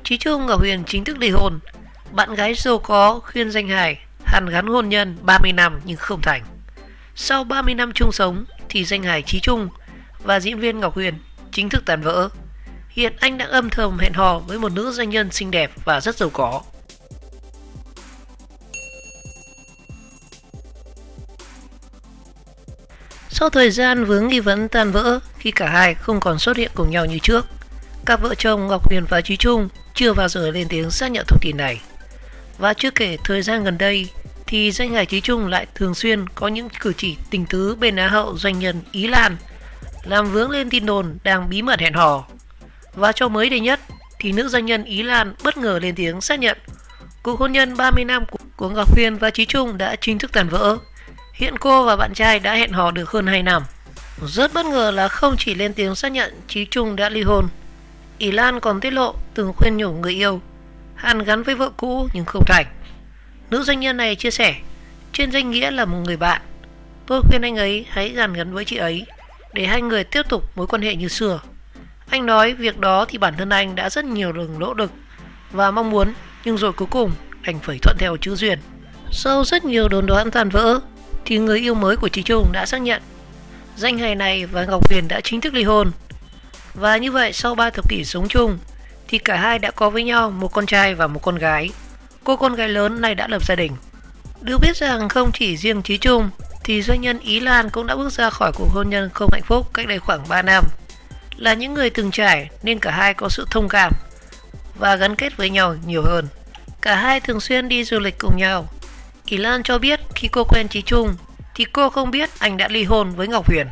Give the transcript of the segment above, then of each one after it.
Chí Trung Ngọc Huyền chính thức ly hôn. Bạn gái giàu có khuyên danh hài hàn gắn hôn nhân 30 năm nhưng không thành. Sau 30 năm chung sống thì danh hài Chí Trung và diễn viên Ngọc Huyền chính thức tan vỡ. Hiện anh đang âm thầm hẹn hò với một nữ doanh nhân xinh đẹp và rất giàu có. Sau thời gian vướng nghi vấn tan vỡ khi cả hai không còn xuất hiện cùng nhau như trước, cặp vợ chồng Ngọc Huyền và Chí Trung chưa bao giờ lên tiếng xác nhận thông tin này. Và chưa kể thời gian gần đây thì danh hài Chí Trung lại thường xuyên có những cử chỉ tình tứ bên Á hậu doanh nhân Ý Lan, làm vướng lên tin đồn đang bí mật hẹn hò. Và cho mới đây nhất thì nữ doanh nhân Ý Lan bất ngờ lên tiếng xác nhận cuộc hôn nhân 30 năm của Ngọc Huyền và Chí Trung đã chính thức tan vỡ. Hiện cô và bạn trai đã hẹn hò được hơn 2 năm. Rất bất ngờ là không chỉ lên tiếng xác nhận Chí Trung đã ly hôn, Ý Lan còn tiết lộ từng khuyên nhủ người yêu hàn gắn với vợ cũ nhưng không thành. Nữ doanh nhân này chia sẻ, trên danh nghĩa là một người bạn, tôi khuyên anh ấy hãy hàn gắn với chị ấy để hai người tiếp tục mối quan hệ như xưa. Anh nói việc đó thì bản thân anh đã rất nhiều lần nỗ lực và mong muốn, nhưng rồi cuối cùng đành phải thuận theo chữ duyên. Sau rất nhiều đồn đoán tan vỡ thì người yêu mới của Chí Trung đã xác nhận danh hài này và Ngọc Huyền đã chính thức ly hôn. Và như vậy sau 3 thập kỷ sống chung thì cả hai đã có với nhau một con trai và một con gái. Cô con gái lớn này đã lập gia đình. Được biết rằng không chỉ riêng Chí Trung thì doanh nhân Ý Lan cũng đã bước ra khỏi cuộc hôn nhân không hạnh phúc cách đây khoảng 3 năm. Là những người từng trải nên cả hai có sự thông cảm và gắn kết với nhau nhiều hơn. Cả hai thường xuyên đi du lịch cùng nhau. Ý Lan cho biết khi cô quen Chí Trung thì cô không biết anh đã ly hôn với Ngọc Huyền.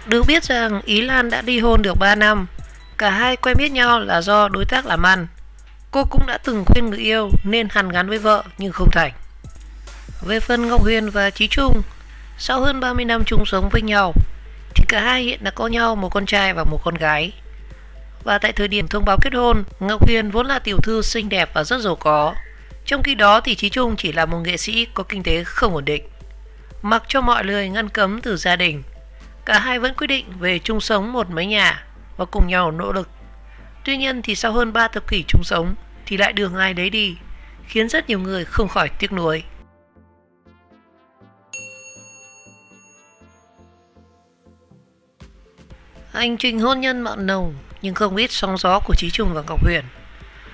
Được biết rằng Ý Lan đã ly hôn được 3 năm. Cả hai quen biết nhau là do đối tác làm ăn. Cô cũng đã từng khuyên người yêu nên hàn gắn với vợ nhưng không thành. Về phần Ngọc Huyền và Chí Trung, sau hơn 30 năm chung sống với nhau thì cả hai hiện đã có nhau một con trai và một con gái. Và tại thời điểm thông báo kết hôn, Ngọc Huyền vốn là tiểu thư xinh đẹp và rất giàu có. Trong khi đó thì Chí Trung chỉ là một nghệ sĩ có kinh tế không ổn định. Mặc cho mọi lời ngăn cấm từ gia đình, cả hai vẫn quyết định về chung sống một mái nhà và cùng nhau nỗ lực. Tuy nhiên thì sau hơn 3 thập kỷ chung sống thì lại đường ai đấy đi, khiến rất nhiều người không khỏi tiếc nuối. Hành trình hôn nhân mặn nồng nhưng không ít sóng gió của Chí Trung và Ngọc Huyền.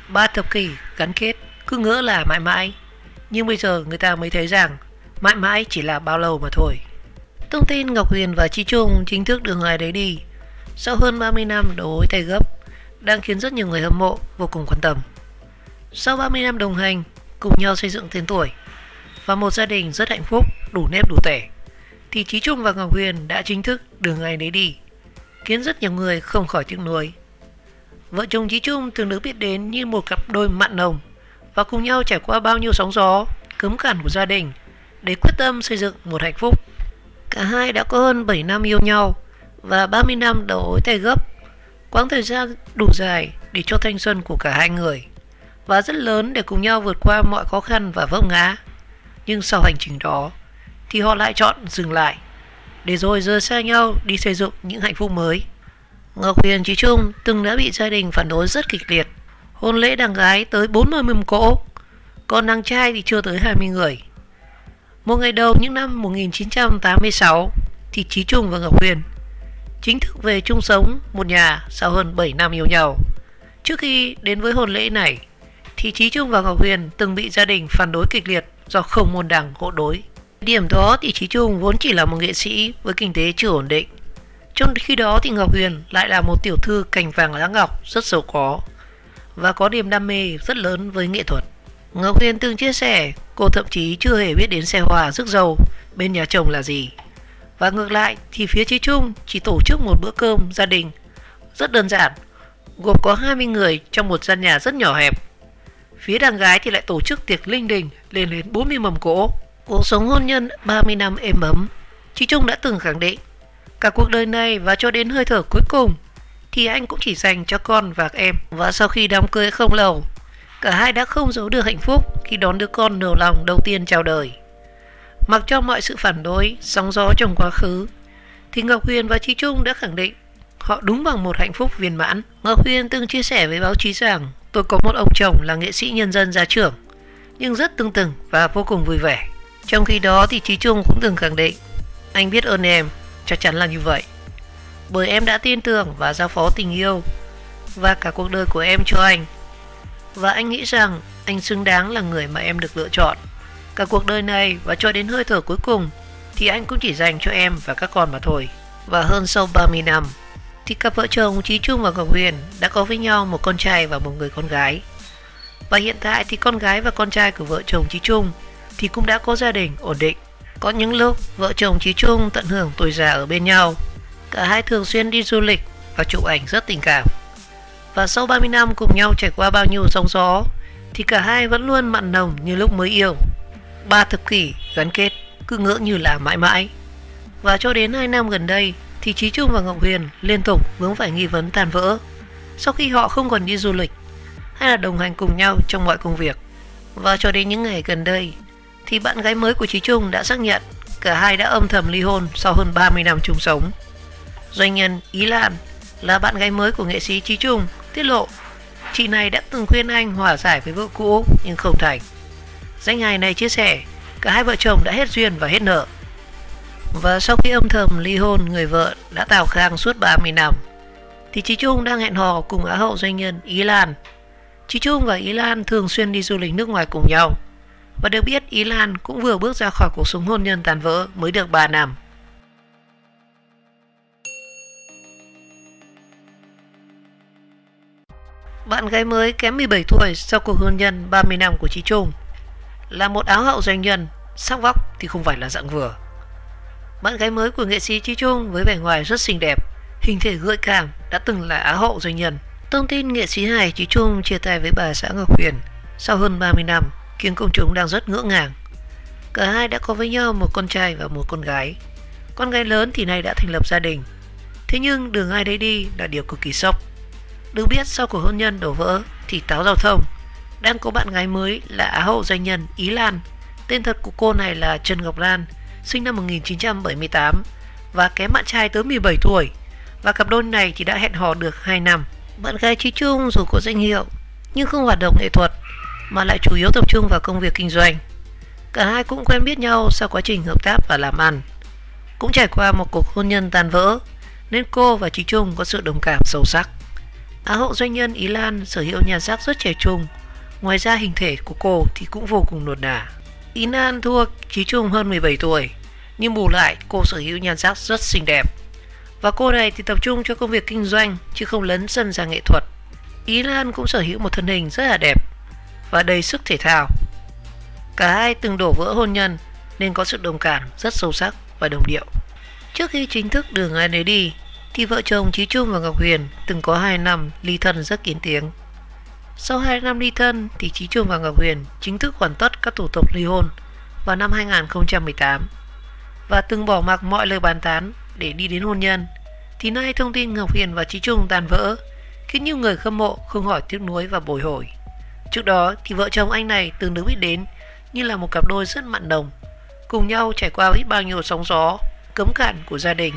3 thập kỷ gắn kết cứ ngỡ là mãi mãi, nhưng bây giờ người ta mới thấy rằng mãi mãi chỉ là bao lâu mà thôi. Thông tin Ngọc Huyền và Chí Trung chính thức đường ai đấy đi sau hơn 30 năm đầu gối tay gấp đang khiến rất nhiều người hâm mộ vô cùng quan tâm. Sau 30 năm đồng hành, cùng nhau xây dựng tên tuổi và một gia đình rất hạnh phúc, đủ nếp đủ tẻ, thì Chí Trung và Ngọc Huyền đã chính thức đường ai đấy đi, khiến rất nhiều người không khỏi tiếc nuối. Vợ chồng Chí Trung thường được biết đến như một cặp đôi mặn nồng và cùng nhau trải qua bao nhiêu sóng gió, cấm cản của gia đình để quyết tâm xây dựng một hạnh phúc. Cả hai đã có hơn 7 năm yêu nhau và 30 năm đầu gối tay gấp, quãng thời gian đủ dài để cho thanh xuân của cả hai người và rất lớn để cùng nhau vượt qua mọi khó khăn và vấp ngã. Nhưng sau hành trình đó thì họ lại chọn dừng lại để rồi rời xa nhau đi xây dựng những hạnh phúc mới. Ngọc Huyền Chí Trung từng đã bị gia đình phản đối rất kịch liệt. Hôn lễ đàn gái tới 40 mâm cỗ, còn đàn trai thì chưa tới 20 người. Một ngày đầu những năm 1986 thì Chí Trung và Ngọc Huyền chính thức về chung sống một nhà sau hơn 7 năm yêu nhau. Trước khi đến với hôn lễ này thì Chí Trung và Ngọc Huyền từng bị gia đình phản đối kịch liệt do không môn đăng hộ đối. Điểm đó thì Chí Trung vốn chỉ là một nghệ sĩ với kinh tế chưa ổn định, trong khi đó thì Ngọc Huyền lại là một tiểu thư cành vàng lá ngọc rất giàu có và có niềm đam mê rất lớn với nghệ thuật. Ngọc Huyền từng chia sẻ cô thậm chí chưa hề biết đến xe hoa rước dâu bên nhà chồng là gì. Và ngược lại thì phía Chí Trung chỉ tổ chức một bữa cơm gia đình rất đơn giản, gồm có 20 người trong một gian nhà rất nhỏ hẹp. Phía đàn gái thì lại tổ chức tiệc linh đình lên đến 40 mâm cỗ. Cuộc sống hôn nhân 30 năm êm ấm, Chí Trung đã từng khẳng định cả cuộc đời này và cho đến hơi thở cuối cùng thì anh cũng chỉ dành cho con và em. Và sau khi đám cưới không lâu, cả hai đã không giấu được hạnh phúc khi đón đứa con đầu lòng đầu tiên chào đời. Mặc cho mọi sự phản đối, sóng gió trong quá khứ, thì Ngọc Huyền và Chí Trung đã khẳng định họ đúng bằng một hạnh phúc viên mãn. Ngọc Huyền từng chia sẻ với báo chí rằng tôi có một ông chồng là nghệ sĩ nhân dân gia trưởng, nhưng rất tưng từng và vô cùng vui vẻ. Trong khi đó thì Chí Trung cũng từng khẳng định, anh biết ơn em, chắc chắn là như vậy. Bởi em đã tin tưởng và giao phó tình yêu và cả cuộc đời của em cho anh. Và anh nghĩ rằng anh xứng đáng là người mà em được lựa chọn. Cả cuộc đời này và cho đến hơi thở cuối cùng thì anh cũng chỉ dành cho em và các con mà thôi. Và hơn sau 30 năm thì cặp vợ chồng Chí Trung và Ngọc Huyền đã có với nhau một con trai và một người con gái. Và hiện tại thì con gái và con trai của vợ chồng Chí Trung thì cũng đã có gia đình ổn định. Có những lúc vợ chồng Chí Trung tận hưởng tuổi già ở bên nhau. Cả hai thường xuyên đi du lịch và chụp ảnh rất tình cảm. Và sau 30 năm cùng nhau trải qua bao nhiêu sóng gió thì cả hai vẫn luôn mặn nồng như lúc mới yêu. 3 thập kỷ gắn kết cứ ngỡ như là mãi mãi. Và cho đến 2 năm gần đây thì Chí Trung và Ngọc Huyền liên tục vướng phải nghi vấn tan vỡ sau khi họ không còn đi du lịch hay là đồng hành cùng nhau trong mọi công việc. Và cho đến những ngày gần đây thì bạn gái mới của Chí Trung đã xác nhận cả hai đã âm thầm ly hôn sau hơn 30 năm chung sống. Doanh nhân Ý Lan là bạn gái mới của nghệ sĩ Chí Trung tiết lộ chị này đã từng khuyên anh hòa giải với vợ cũ nhưng không thành. Danh hài này chia sẻ cả hai vợ chồng đã hết duyên và hết nợ. Và sau khi âm thầm ly hôn người vợ đã tào khang suốt 30 năm thì Chí Trung đang hẹn hò cùng Á hậu doanh nhân Ý Lan. Chí Trung và Ý Lan thường xuyên đi du lịch nước ngoài cùng nhau. Và được biết Ý Lan cũng vừa bước ra khỏi cuộc sống hôn nhân tan vỡ mới được 3 năm. Bạn gái mới kém 17 tuổi sau cuộc hôn nhân 30 năm của Chí Trung là một Áo hậu doanh nhân, sắc vóc thì không phải là dạng vừa. Bạn gái mới của nghệ sĩ Chí Trung với vẻ ngoài rất xinh đẹp, hình thể gợi cảm đã từng là Á hậu doanh nhân. Thông tin nghệ sĩ hài Chí Trung chia tay với bà xã Ngọc Huyền sau hơn 30 năm khiến công chúng đang rất ngỡ ngàng. Cả hai đã có với nhau một con trai và một con gái. Con gái lớn thì nay đã thành lập gia đình. Thế nhưng đường ai đấy đi là điều cực kỳ sốc. Được biết sau cuộc hôn nhân đổ vỡ thì Táo Giao Thông đang có bạn gái mới là Á hậu doanh nhân Ý Lan. Tên thật của cô này là Trần Ngọc Lan, sinh năm 1978 và kém bạn trai tới 17 tuổi. Và cặp đôi này thì đã hẹn hò được 2 năm. Bạn gái Chí Trung dù có danh hiệu nhưng không hoạt động nghệ thuật mà lại chủ yếu tập trung vào công việc kinh doanh. Cả hai cũng quen biết nhau sau quá trình hợp tác và làm ăn. Cũng trải qua một cuộc hôn nhân tan vỡ nên cô và Chí Trung có sự đồng cảm sâu sắc. Á hậu doanh nhân Ý Lan sở hữu nhan sắc rất trẻ trung. Ngoài ra hình thể của cô thì cũng vô cùng nuột nà. Ý Lan thua Chí Trung hơn 17 tuổi, nhưng bù lại cô sở hữu nhan sắc rất xinh đẹp. Và cô này thì tập trung cho công việc kinh doanh chứ không lấn sân ra nghệ thuật. Ý Lan cũng sở hữu một thân hình rất là đẹp và đầy sức thể thao. Cả hai từng đổ vỡ hôn nhân nên có sự đồng cảm rất sâu sắc và đồng điệu. Trước khi chính thức đường ai nấy đi thì vợ chồng Chí Trung và Ngọc Huyền từng có 2 năm ly thân rất kín tiếng. Sau 2 năm ly thân thì Chí Trung và Ngọc Huyền chính thức hoàn tất các thủ tục ly hôn vào năm 2018 và từng bỏ mặc mọi lời bàn tán để đi đến hôn nhân. Thì nay thông tin Ngọc Huyền và Chí Trung tan vỡ khiến nhiều người hâm mộ không khỏi tiếc nuối và bồi hồi. Trước đó thì vợ chồng anh này từng được biết đến như là một cặp đôi rất mặn nồng, cùng nhau trải qua biết bao nhiêu sóng gió, cấm cản của gia đình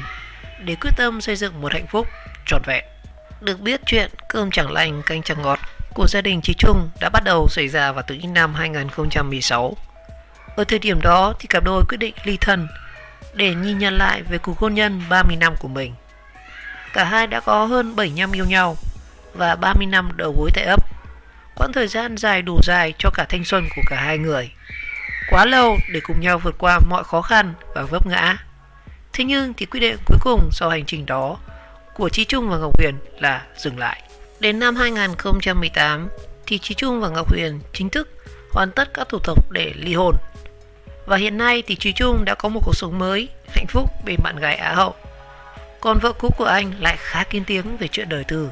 để quyết tâm xây dựng một hạnh phúc trọn vẹn. Được biết chuyện cơm chẳng lành canh chẳng ngọt của gia đình Chí Trung đã bắt đầu xảy ra vào từ năm 2016. Ở thời điểm đó thì cặp đôi quyết định ly thân để nhìn nhận lại về cuộc hôn nhân 30 năm của mình. Cả hai đã có hơn 7 năm yêu nhau và 30 năm đầu gối tại ấp. Quãng thời gian dài đủ dài cho cả thanh xuân của cả hai người. Quá lâu để cùng nhau vượt qua mọi khó khăn và vấp ngã. Thế nhưng thì quyết định cuối cùng sau hành trình đó của Chí Trung và Ngọc Huyền là dừng lại. Đến năm 2018 thì Chí Trung và Ngọc Huyền chính thức hoàn tất các thủ tục để ly hôn. Và hiện nay thì Chí Trung đã có một cuộc sống mới, hạnh phúc bên bạn gái Á hậu. Còn vợ cũ của anh lại khá kín tiếng về chuyện đời tư.